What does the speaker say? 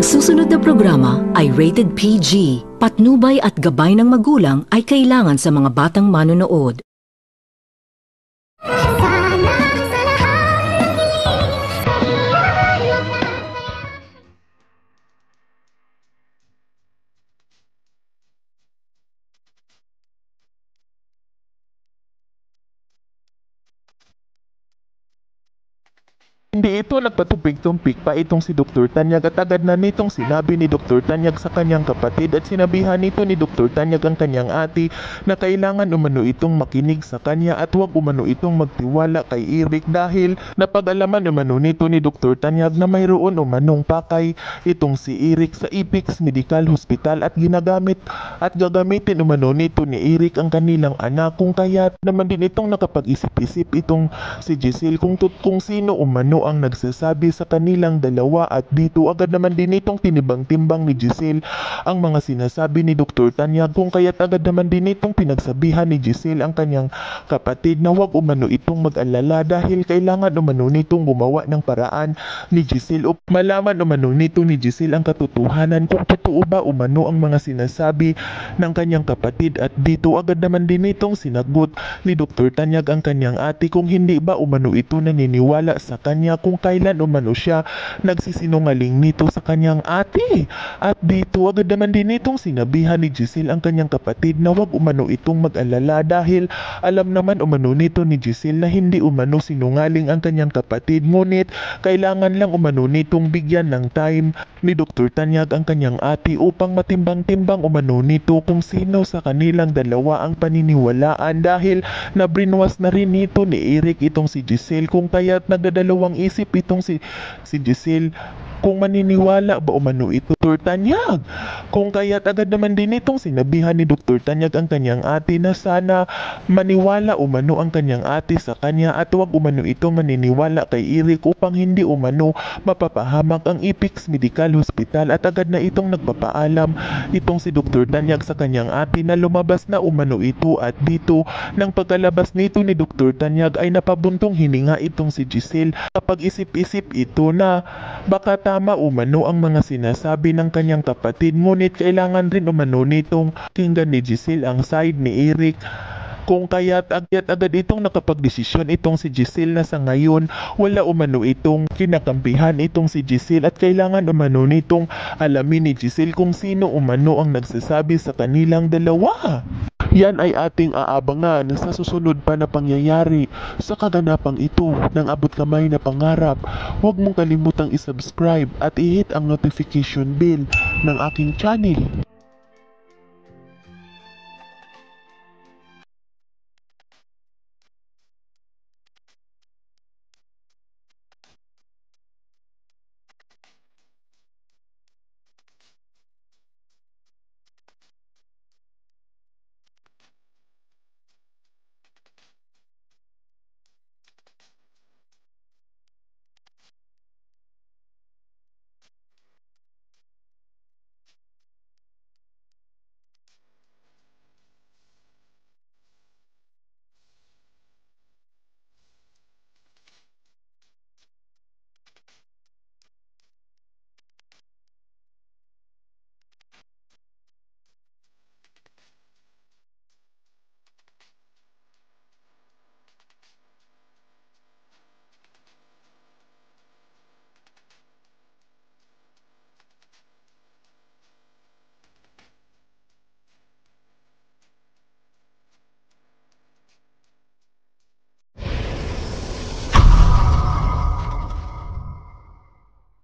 Ang susunod na programa ay rated PG. Patnubay at gabay ng magulang ay kailangan sa mga batang manonood. Hindi ito nagpatumpik-tumpik pa itong si Dr. Tanyag at agad na nitong sinabi ni Dr. Tanyag sa kanyang kapatid at sinabihan nito ni Dr. Tanyag ang kanyang ate na kailangan umano itong makinig sa kanya at huwag umano itong magtiwala kay Eric dahil napag-alaman umano nito ni Dr. Tanyag na mayroon umanong pakay itong si Eric sa Apex Medical Hospital at gagamitin umano nito ni Eric ang kanilang anak kung kaya naman din itong nakapag-isip-isip itong si Giselle kung sino umano ang nagsasabi sa kanilang dalawa at dito agad naman din itong tinibang-timbang ni Giselle ang mga sinasabi ni Dr. Tanyag kung kaya't agad naman din itong pinagsabihan ni Giselle ang kanyang kapatid na huwag umano itong mag-alala dahil kailangan umano nitong gumawa ng paraan ni Giselle o malaman umano nito ni Giselle ang katotohanan kung totoo ba umano ang mga sinasabi ng kanyang kapatid at dito agad naman din itong sinagot ni Dr. Tanyag ang kanyang ate kung hindi ba umano ito naniniwala sa kanya kung kailan umano siya nagsisinungaling nito sa kanyang ate. At dito agad naman din itong sinabihan ni Giselle ang kanyang kapatid na wag umano itong mag-alala dahil alam naman umano nito ni Giselle na hindi umano sinungaling ang kanyang kapatid ngunit kailangan lang umano nitong bigyan ng time ni Dr. Tanyag ang kanyang ate upang matimbang-timbang umano nito kung sino sa kanilang dalawa ang paniniwalaan dahil na-brainwash na rin nito ni Eric itong si Giselle kung kaya't nagdadalawang isip itong si Giselle kung maniniwala ba umano ito Dr. Tanyag. Kung kaya't agad naman din itong sinabihan ni Dr. Tanyag ang kanyang ate na sana maniwala umano ang kanyang ate sa kanya at huwag umano itong maniniwala kay Eric upang hindi umano mapapahamak ang Apex Medical Hospital at agad na itong nagpapaalam itong si Dr. Tanyag sa kanyang ate na lumabas na umano ito at dito nang pagkalabas nito ni Dr. Tanyag ay napabuntong hininga itong si Giselle kapag isip-isip ito na baka tama umano ang mga sinasabi ng kanyang kapatid ngunit kailangan rin umano nitong kinggan ni Giselle ang side ni Eric kung kaya't agad itong nakapagdesisyon itong si Giselle na sa ngayon wala umano itong kinakampihan itong si Giselle at kailangan umano nitong alamin ni Giselle kung sino umano ang nagsasabi sa kanilang dalawa. Yan ay ating aabangan sa susunod pa na pangyayari sa kaganapang ito ng abot kamay na pangarap. Huwag mong kalimutang isubscribe at i-hit ang notification bell ng aking channel.